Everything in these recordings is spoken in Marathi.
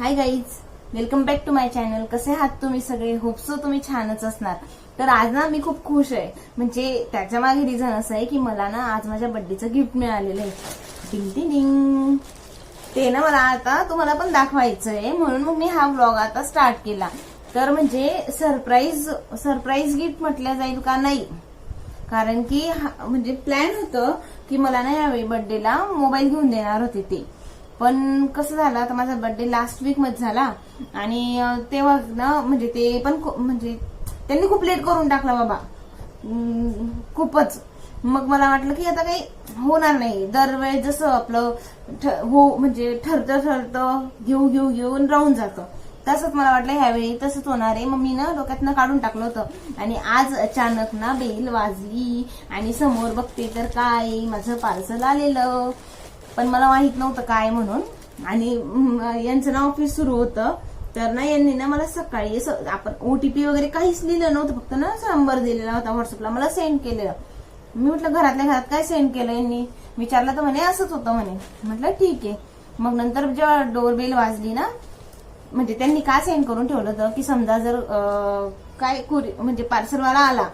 High guys, welcome back to my channel. कसे आहात तुम्ही सगळे? होप सो तुम्ही छानच असणार. तर आज ना मी खूप खुश आहे. म्हणजे त्याच्या मागे रिझन असं आहे की मला ना आज माझ्या बर्थडेचं गिफ्ट मिळालेलं आहे. डिंग डिंग डिंग. ते ना मला आता तुम्हाला पण दाखवायचं आहे, म्हणून मग मी हा व्लॉग आता स्टार्ट केला. तर म्हणजे सरप्राईज गिफ्ट म्हटलं जाईल का नाही, कारण की म्हणजे प्लॅन होतं की मला ना यावेळी बर्थडेला मोबाईल घेऊन देणार होते ते. पण कसं झालं, आता माझा बर्थडे लास्ट वीक मध्ये झाला आणि तेव्हा ना म्हणजे ते पण म्हणजे त्यांनी खूप लेट करून टाकला बाबा, खूपच. मग मला वाटलं की आता काही होणार नाही. दरवेळेस जसं आपलं म्हणजे ठरतं घेऊन राहून जातं, तसंच मला वाटलं ह्यावेळी तसंच होणार आहे. मग मी ना डोक्यातनं काढून टाकलं होतं आणि आज अचानक ना बेल वाजली आणि समोर बघते तर काय, माझं पार्सल आलेलं. पण मला माहित नव्हतं काय म्हणून. आणि यांचं ना ऑफिस सुरू होतं, तर ना यांनी ना मला सकाळी आपण ओटीपी वगैरे काहीच लिहिलं नव्हतं, फक्त ना नंबर दिलेला होता व्हॉट्सअपला, मला सेंड केलेलं. मी म्हटलं घरातल्या घरात काय सेंड केलं यांनी, विचारलं तर म्हणे असंच होतं म्हणे. म्हटलं ठीक आहे. मग नंतर जेव्हा डोरबेल वाजली ना, म्हणजे त्यांनी काय सेंड करून ठेवलं होतं की समजा जर काय म्हणजे पार्सलवाला आला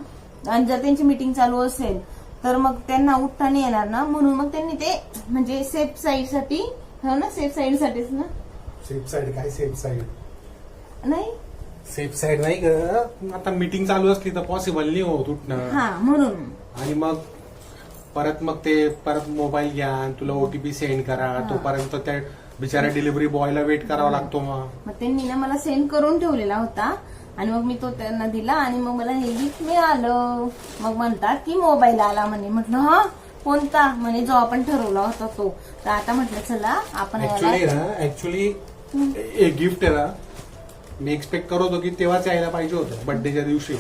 आणि जर त्यांची मीटिंग चालू असेल तर मग त्यांना उठता नाही येणार ना, म्हणून मग त्यांनी ते म्हणजे सेफ साईड साठी, हो ना, सेफ साईड साठीच ना. सेफ साईड काय? सेफ साईड नाही, सेफ साईड नाही ग. आता मीटिंग चालू असली तर पॉसिबल नाही होत उठणं. हा म्हणून. आणि मग परत मोबाईल घ्या, तुला ओटीपी सेंड करा, तोपर्यंत त्या बिचारा डिलिव्हरी बॉयला वेट करावा लागतो. मग त्यांनी ना मला सेंड करून ठेवलेला होता आणि मग मी तो त्यांना दिला आणि मग मला हे गिफ्ट मिळालं. मग म्हणतात की मोबाईल आला म्हणे. म्हटलं हा कोणता? म्हणे जो आपण ठरवला होता तो. तर आता म्हटलं चला आपण ऍक्च्युली गिफ्ट आहे ना, मी एक्सपेक्ट करत होतो की तेव्हाच यायला पाहिजे होतं, बर्थडेच्या दिवशी.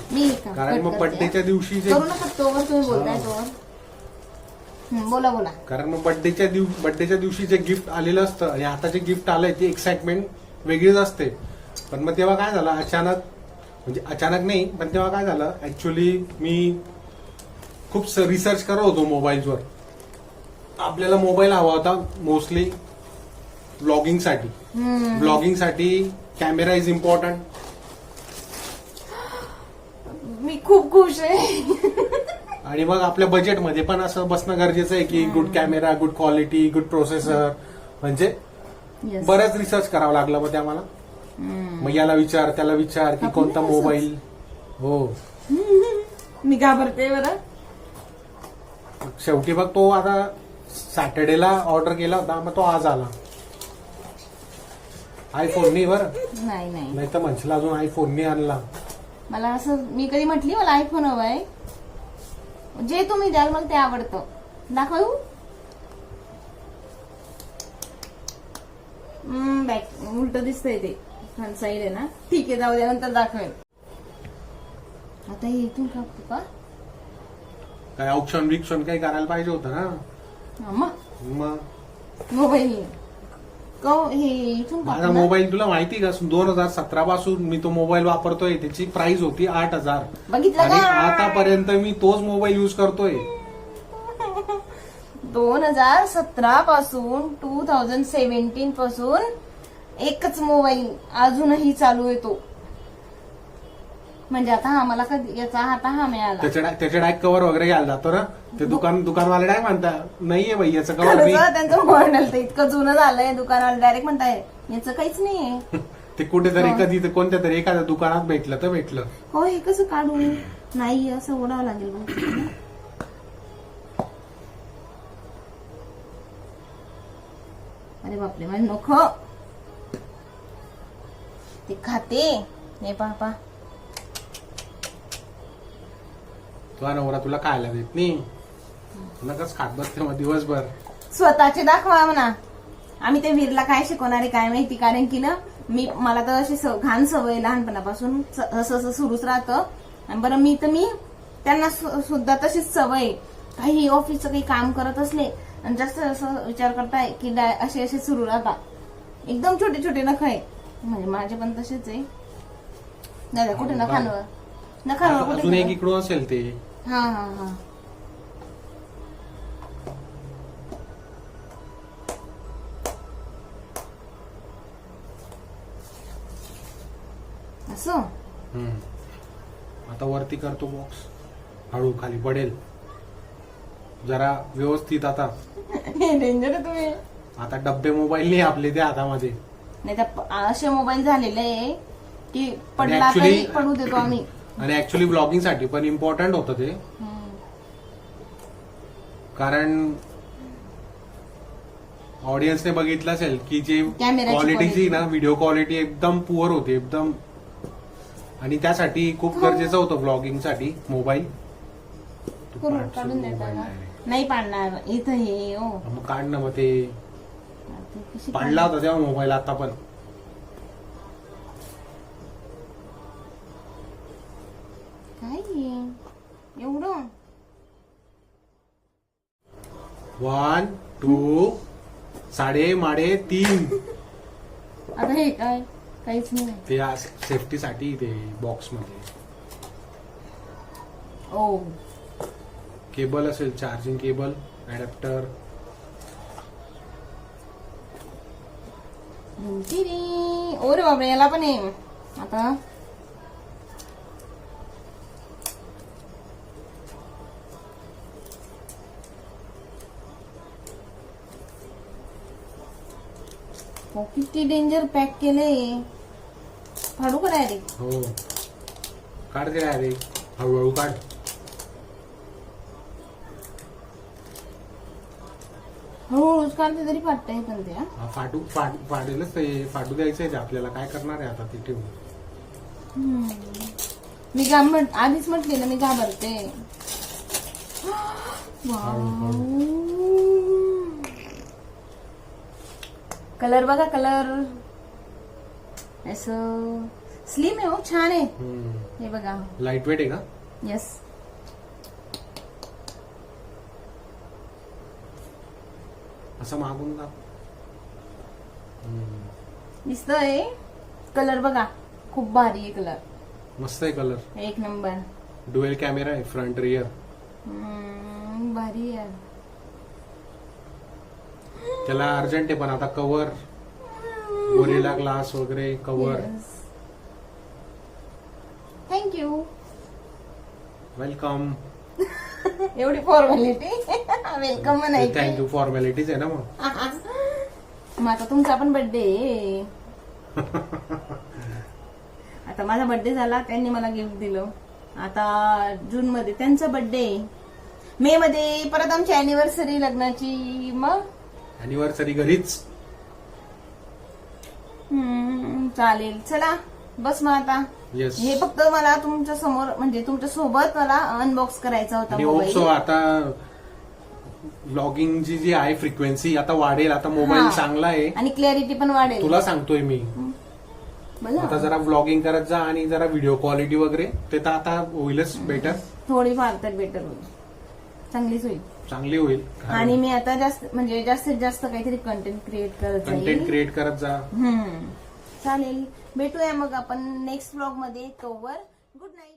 कारण मग बर्थडेच्या दिवशी करू नका तोवर, तुम्ही बोलताय तोवर. बोला बोला. कारण मग बर्थडेच्या दिवशी जे गिफ्ट आलेलं असतं आणि आता जे गिफ्ट आलंय ती एक्साइटमेंट वेगळीच असते. पण मग तेव्हा काय झालं, अचानक नाही, पण तेव्हा काय झालं, ऍक्च्युली मी खूप रिसर्च करत होतो मोबाईलवर. आपल्याला मोबाईल हवा होता मोस्टली ब्लॉगिंगसाठी. Camera is important. मी खूप खुश आहे. आणि मग आपल्या बजेटमध्ये पण असं बसणं गरजेचं आहे की good camera, good quality, good processor. म्हणजे बरंच रिसर्च करावं लागलं मग ते आम्हाला. मग याला विचार त्याला विचार की कोणता मोबाईल. हो, मी घाबरते बरं. शेवटी बघ तो आता सॅटर्डेला ऑर्डर केला होता, मग तो आज आला. आयफोन नाही बरं, नाही तर म्हणशील अजून आयफोन नाही आणला. मला असं, मी कधी म्हटली मला आयफोन हवाय, जे तुम्ही द्याल मला ते आवडतं. दाखवू बॅक उलट दिसतंय ते, फ्रंट साईड आहे ना. ठीक आहे, जाऊ द्या, नंतर दाखवेल. आता हे इथून कापतो का काय? ऑप्शन काही करायला पाहिजे होतं ना. मग मोबाईल हे इथून माझा मोबाईल तुला माहिती का, 2017 पासून मी तो मोबाईल वापरतोय. त्याची प्राइस होती 8,000. बघितलं आणि का? आतापर्यंत मी तोच मोबाईल युज करतोय. 2017 पासून 2017 पासून एकच मोबाईल अजूनही चालू आहे तो. म्हणजे आता हा मला कधी याचा आता हा मिळाला. त्याचे डायरेक्ट कव्हर वगैरे घ्यायला जातो ना, ते दुकानवाले डायरेक्ट म्हणता नाहीये बाई याचं कव्हर नाही. त्यांचं मॉडेल तर इतकं जुनं झालंय, दुकानवाले डायरेक्ट म्हणताय याचं काहीच नाहीये. ते कुठेतरी कधी कोणत्या तरी एखाद्या दुकानात भेटलं तर भेटलं. हो, हे कसं काढू? नाही, असं ओढावं लागेल. अरे बापरे, माझं नको ते खाते. हे पापा, तुला नवरा तुला खायला देत नाही, नकच खात बसते मग दिवसभर. स्वतःचे दाखवा म्हणा. आम्ही ते वीरला काय शिकवणार आहे काय माहिती, कारण की ना मला तर अशी घाण सवय लहानपणापासून असं सुरूच राहतं. बरं, मी त्यांना सुद्धा तशीच सवय. काही ऑफिसचं काही काम करत असले आणि जास्त असं विचार करताय की असे सुरू राहतात. एकदम छोटे छोटे नख आहे, म्हणजे माझे पण तसेच आहे. दादा कुठे नखांवर अजून एक इकडून असेल ते. हा हा हा, असं आता वरती करतो बॉक्स, हळू खाली पडेल जरा व्यवस्थित. आता डेंजर आहे तुम्ही. आता डब्बे मोबाईल नाही आपले ते हातामध्ये. नाही तर असे मोबाईल झालेले आहे की पडला actually- तरी पडू देतो आम्ही. आणि ऍक्च्युली ब्लॉगिंग साठी पण इम्पॉर्टंट होतं ते, कारण ऑडियन्सने बघितलं असेल की जे कॅमेराची क्वालिटीची quality. ना व्हिडिओ क्वालिटी एकदम पुअर होती एकदम, आणि त्यासाठी खूप गरजेचं होतं ब्लॉगिंग साठी मोबाईल. काढून देता का? नाही पाडणार इथं हे हो. मग काढ ना, मग ते ते कशी पाडला होता तेव्हा मोबाईल, आता पण. काय हे? एवढं 1 2 साडे माडे 3. आता हे काय काहीच नाही. ते सेफ्टी साठी ते बॉक्स मध्ये ओ केबल असेल, चार्जिंग केबल, अडॅप्टर. ओरे बापरे, याला पण आहे आता. हो, किती डेंजर पॅक केले. फाडू का डायरेक्ट? हो, काढ ते रे, हळूहळू काढ. हळूहळूच काढते तरी फाटतंय पण ते. हा, फाडेलच ते, फाडू द्यायचंय ते आपल्याला. काय करणार आहे आता ते ठेवून. मी आधीच म्हटलेलं मी घाबरते. कलर बघा, कलर असं स्लिम आहे हो, छान आहे. हे बघा, लाईट वेट आहे का? येस. असं मागून का? दिसतंय. कलर बघा, खूप भारी आहे कलर. मस्त आहे कलर. एक नंबर. डुएल कॅमेरा आहे, फ्रंट रिअर. भारी आहे. त्याला अर्जंट आहे पण आता कव्हर, गोरिला ग्लास वगैरे कव्हर. थँक्यू. वेलकम. एवढी फॉर्मॅलिटी. वेलकम म्हणायची. थँक्यू, फॉर्मॅलिटीज आहे ना मग. मग आता तुमचा पण बर्थडे. आता माझा बर्थडे झाला, त्यांनी मला गिफ्ट दिलं. आता जून मध्ये त्यांचा बर्थडे, मे मध्ये परत आमची अॅनिव्हर्सरी लग्नाची. मग अॅनिव्हर्सरी घरीच. चालेल, चला बस मग आता. येस. हे फक्त मला तुमच्या समोर म्हणजे तुमच्या सोबत मला अनबॉक्स करायचा होता आणि होप मोबाईल. सो आता व्लॉगिंगची जी आहे फ्रिक्वेन्सी आता वाढेल. आता मोबाईल हा. चांगला आहे आणि क्लॅरिटी पण वाढेल. तुला सांगतोय मी. बोला. आता जरा व्लॉगिंग करत जा आणि जरा व्हिडिओ क्वालिटी वगैरे ते तर आता होईलच बेटर. थोडीफार तर बेटर होईल, चांगलीच होईल. चांगली होईल. आणि मी आता जास्तीत जास्त काहीतरी कंटेंट क्रिएट करत कंटेंट जाईल. क्रिएट करत जा. चालेल, भेटूया मग आपण नेक्स्ट ब्लॉग मध्ये. तोवर गुड नाईट.